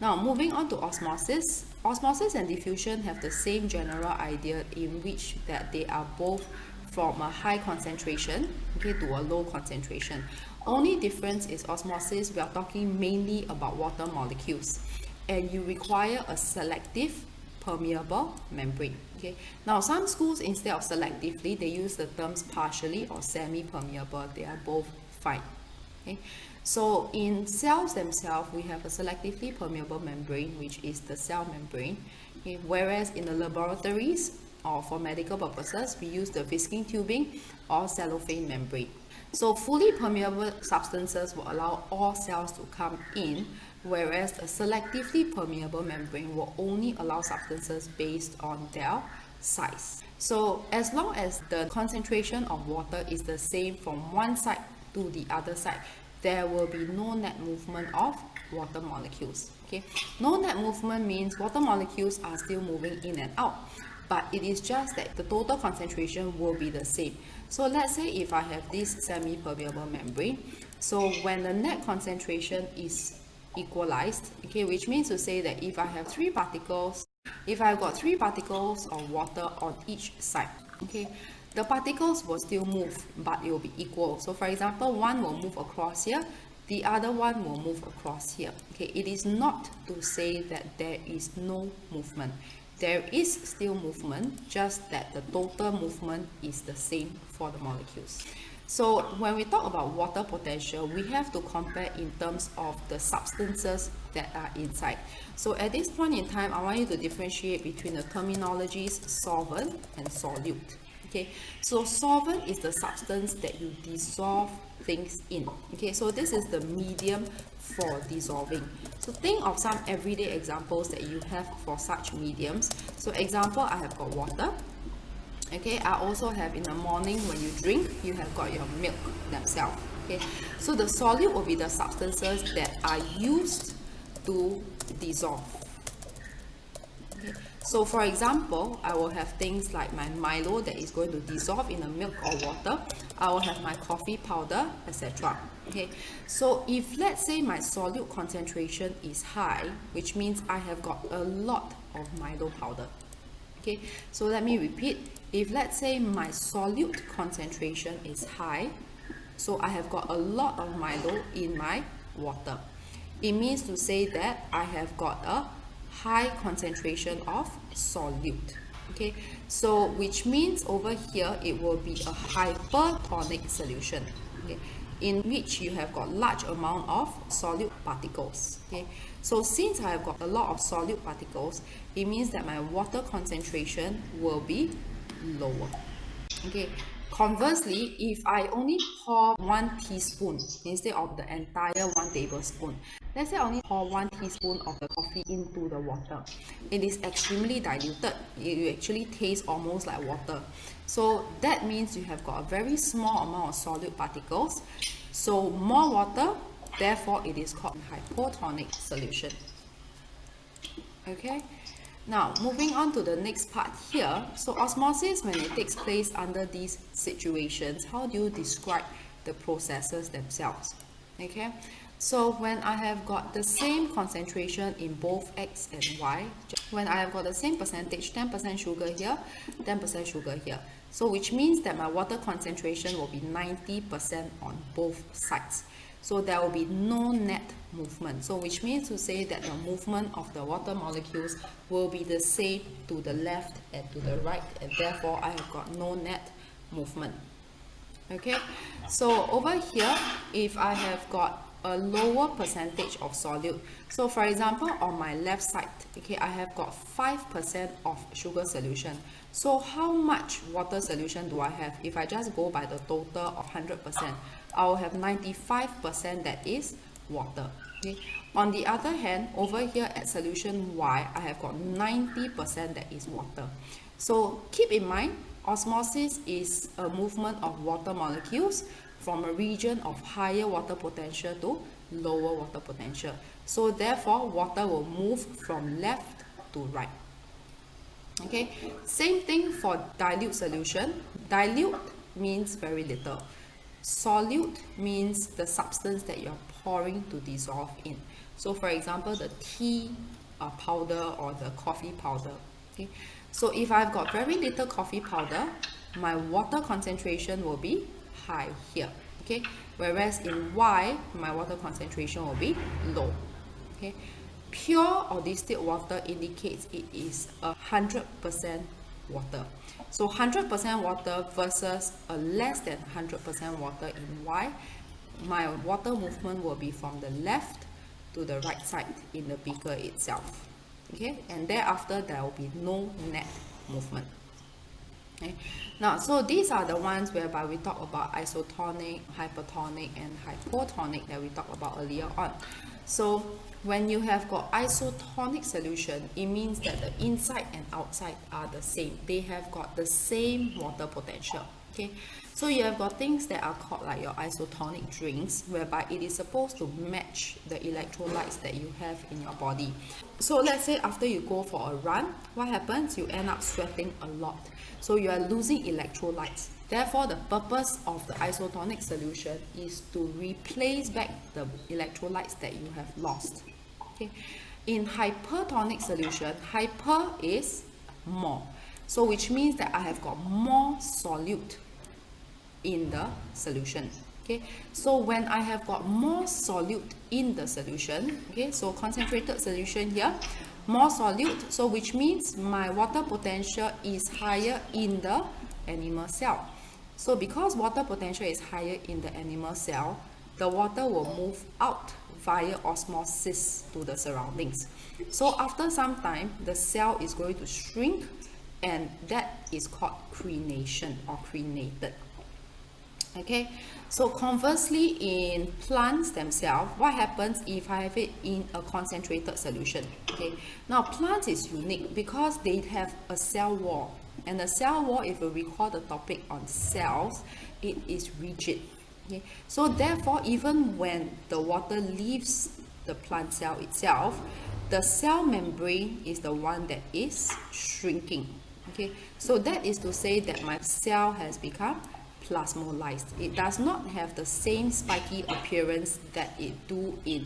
Now, moving on to osmosis. Osmosis and diffusion have the same general idea in which that they are both from a high concentration, okay, to a low concentration. Only difference is osmosis, we are talking mainly about water molecules, and you require a selective permeable membrane. Okay. Now, some schools, instead of selectively, they use the terms partially or semi-permeable. They are both fine. Okay. So in cells themselves, we have a selectively permeable membrane, which is the cell membrane. Okay. Whereas in the laboratories or for medical purposes, we use the Visking tubing or cellophane membrane. So fully permeable substances will allow all cells to come in, whereas a selectively permeable membrane will only allow substances based on their size. So as long as the concentration of water is the same from one side to the other side, there will be no net movement of water molecules. Okay, no net movement means water molecules are still moving in and out, but it is just that the total concentration will be the same. So let's say if I have this semi-permeable membrane, so when the net concentration is equalized, okay, which means to say that if I have if I've got 3 particles of water on each side, okay, the particles will still move, but it will be equal. So for example, one will move across here, the other one will move across here. Okay, it is not to say that there is no movement. There is still movement, just that the total movement is the same for the molecules. So when we talk about water potential, we have to compare in terms of the substances that are inside. So at this point in time, I want you to differentiate between the terminologies solvent and solute. Okay, so solvent is the substance that you dissolve things in. Okay, so this is the medium for dissolving. So think of some everyday examples that you have for such mediums. So example, I have got water. Okay, I also have in the morning when you drink, you have got your milk themselves. Okay, so the solute will be the substances that are used to dissolve. Okay. So for example, I will have things like my Milo that is going to dissolve in the milk or water. I will have my coffee powder, etc. Okay, so if let's say my solute concentration is high, which means I have got a lot of Milo powder. Okay, so let me repeat. If let's say my solute concentration is high, so I have got a lot of Milo in my water. It means to say that I have got a high concentration of solute. Okay, so which means over here it will be a hypertonic solution. Okay, in which you have got large amount of solute particles. Okay, so since I have got a lot of solute particles, it means that my water concentration will be lower. Okay, conversely, if I only pour 1 teaspoon instead of the entire 1 tablespoon, let's say I only pour 1 teaspoon of the coffee into the water, it is extremely diluted. You actually taste almost like water. So that means you have got a very small amount of solute particles. So more water, therefore it is called hypotonic solution. Okay. Now, moving on to the next part here. So osmosis, when it takes place under these situations, how do you describe the processes themselves? Okay, so when I have got the same concentration in both X and Y, when I have got the same percentage, 10% sugar here, 10% sugar here, so which means that my water concentration will be 90% on both sides. So there will be no net movement. So which means to say that the movement of the water molecules will be the same to the left and to the right, and therefore I have got no net movement. Okay, so over here, if I have got a lower percentage of solute, so for example on my left side, okay, I have got 5% of sugar solution. So how much water solution do I have? If I just go by the total of 100%, I will have 95% that is water. Okay. On the other hand, over here at solution Y, I have got 90% that is water. So keep in mind, osmosis is a movement of water molecules from a region of higher water potential to lower water potential. So therefore, water will move from left to right. Okay, same thing for dilute solution. Dilute means very little. Solute means the substance that you're pouring to dissolve in. So for example, the tea powder or the coffee powder. Okay, so if I've got very little coffee powder, my water concentration will be high here. Okay, whereas in Y, my water concentration will be low. Okay, pure or distilled water indicates it is 100% water. So 100% water versus a less than 100% water in Y, my water movement will be from the left to the right side in the beaker itself. Okay, and thereafter there will be no net movement. Okay. Now, so these are the ones whereby we talk about isotonic, hypertonic, and hypotonic that we talked about earlier on. So when you have got isotonic solution, it means that the inside and outside are the same. They have got the same water potential. Okay, so you have got things that are called like your isotonic drinks, whereby it is supposed to match the electrolytes that you have in your body. So let's say after you go for a run, what happens? You end up sweating a lot. So you are losing electrolytes. Therefore, the purpose of the isotonic solution is to replace back the electrolytes that you have lost. Okay. In hypertonic solution, hyper is more. So which means that I have got more solute in the solution. Okay, so when I have got more solute in the solution, okay, so concentrated solution here, more solute, so which means my water potential is higher in the animal cell. So because water potential is higher in the animal cell, the water will move out via osmosis to the surroundings. So after some time, the cell is going to shrink, and that is called crenation or crenated. Okay, so conversely, in plants themselves, what happens if I have it in a concentrated solution? Okay, now plants is unique because they have a cell wall, and the cell wall, if you recall the topic on cells, it is rigid. Okay, so therefore, even when the water leaves the plant cell itself, the cell membrane is the one that is shrinking. Okay, so that is to say that my cell has become plasmolysed. It does not have the same spiky appearance that it do in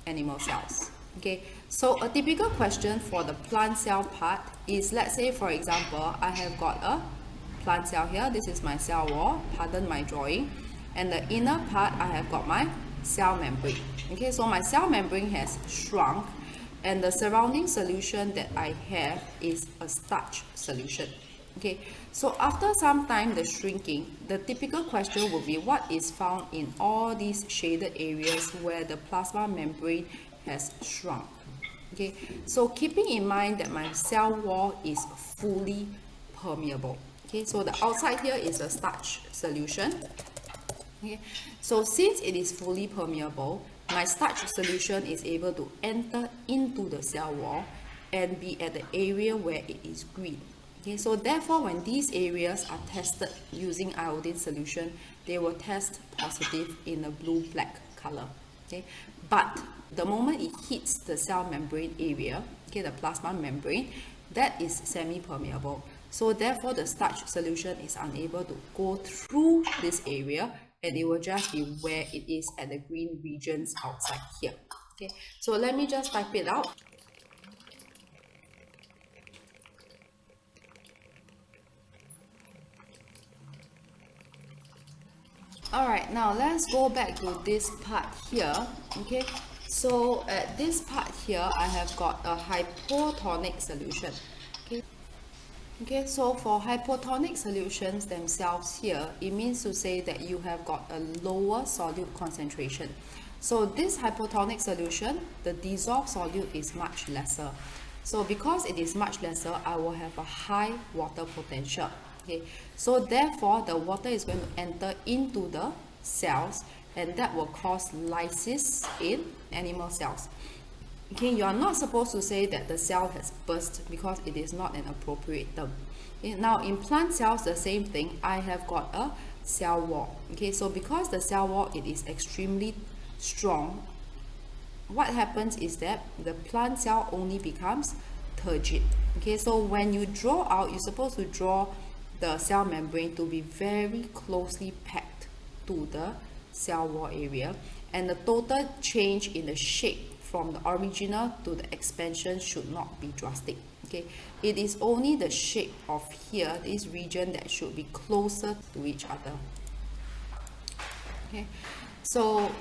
animal cells. Okay, so a typical question for the plant cell part is, let's say for example, I have got a plant cell here. This is my cell wall, pardon my drawing, and the inner part I have got my cell membrane. Okay, so my cell membrane has shrunk, and the surrounding solution that I have is a starch solution. Okay, so after some time the shrinking, the typical question will be what is found in all these shaded areas where the plasma membrane has shrunk. Okay, so keeping in mind that my cell wall is fully permeable. Okay, so the outside here is a starch solution. Okay, so since it is fully permeable, my starch solution is able to enter into the cell wall and be at the area where it is green. Okay, so therefore, when these areas are tested using iodine solution, they will test positive in a blue-black color. Okay, but the moment it hits the cell membrane area, okay, the plasma membrane, that is semi-permeable. So therefore, the starch solution is unable to go through this area, and it will just be where it is at the green regions outside here. Okay, so let me just type it out. Alright, now let's go back to this part here. Okay, so at this part here, I have got a hypotonic solution. Okay, so for hypotonic solutions themselves here, it means to say that you have got a lower solute concentration. So this hypotonic solution, the dissolved solute is much lesser. So because it is much lesser, I will have a high water potential. Okay, so therefore the water is going to enter into the cells, and that will cause lysis in animal cells. Okay, you are not supposed to say that the cell has burst because it is not an appropriate term. Okay, now in plant cells, the same thing. I have got a cell wall. Okay, so because the cell wall, it is extremely strong, what happens is that the plant cell only becomes turgid. Okay, so when you draw out, you're supposed to draw the cell membrane to be very closely packed. to the cell wall area, and the total change in the shape from the original to the expansion should not be drastic. Okay, it is only the shape of here, this region, that should be closer to each other. Okay, so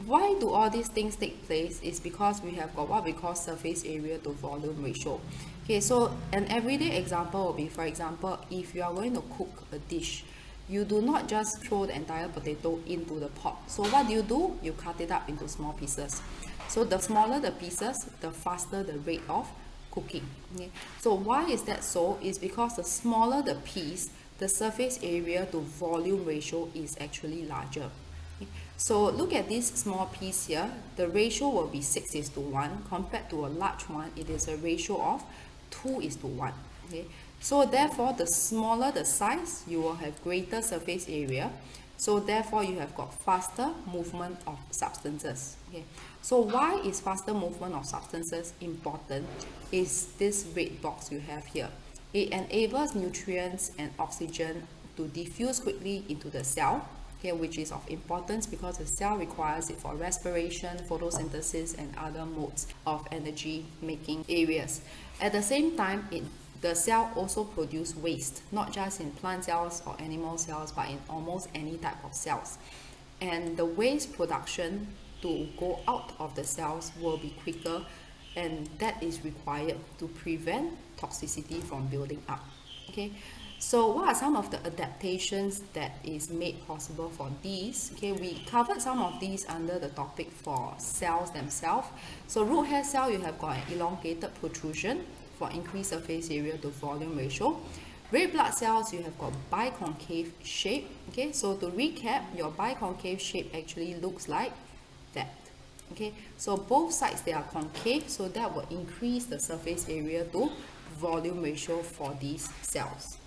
why do all these things take place is because we have got what we call surface area to volume ratio. Okay, so an everyday example will be, for example, if you are going to cook a dish, you do not just throw the entire potato into the pot. So what do? You cut it up into small pieces. So the smaller the pieces, the faster the rate of cooking. Okay? So why is that so? Is because the smaller the piece, the surface area to volume ratio is actually larger. Okay? So look at this small piece here, the ratio will be 6:1. Compared to a large one, it is a ratio of 2:1. Okay? So therefore, the smaller the size, you will have greater surface area. So therefore, you have got faster movement of substances. Okay? So why is faster movement of substances important? Is this red box you have here. It enables nutrients and oxygen to diffuse quickly into the cell, okay, which is of importance because the cell requires it for respiration, photosynthesis, and other modes of energy making areas. At the same time, the cell also produces waste, not just in plant cells or animal cells, but in almost any type of cells. And the waste production to go out of the cells will be quicker, and that is required to prevent toxicity from building up. Okay, so what are some of the adaptations that is made possible for these? Okay, we covered some of these under the topic for cells themselves. So root hair cell, you have got an elongated protrusion for increased surface area to volume ratio. Red blood cells, you have got biconcave shape. Okay, so to recap, your biconcave shape actually looks like that. Okay, so both sides they are concave, so that will increase the surface area to volume ratio for these cells.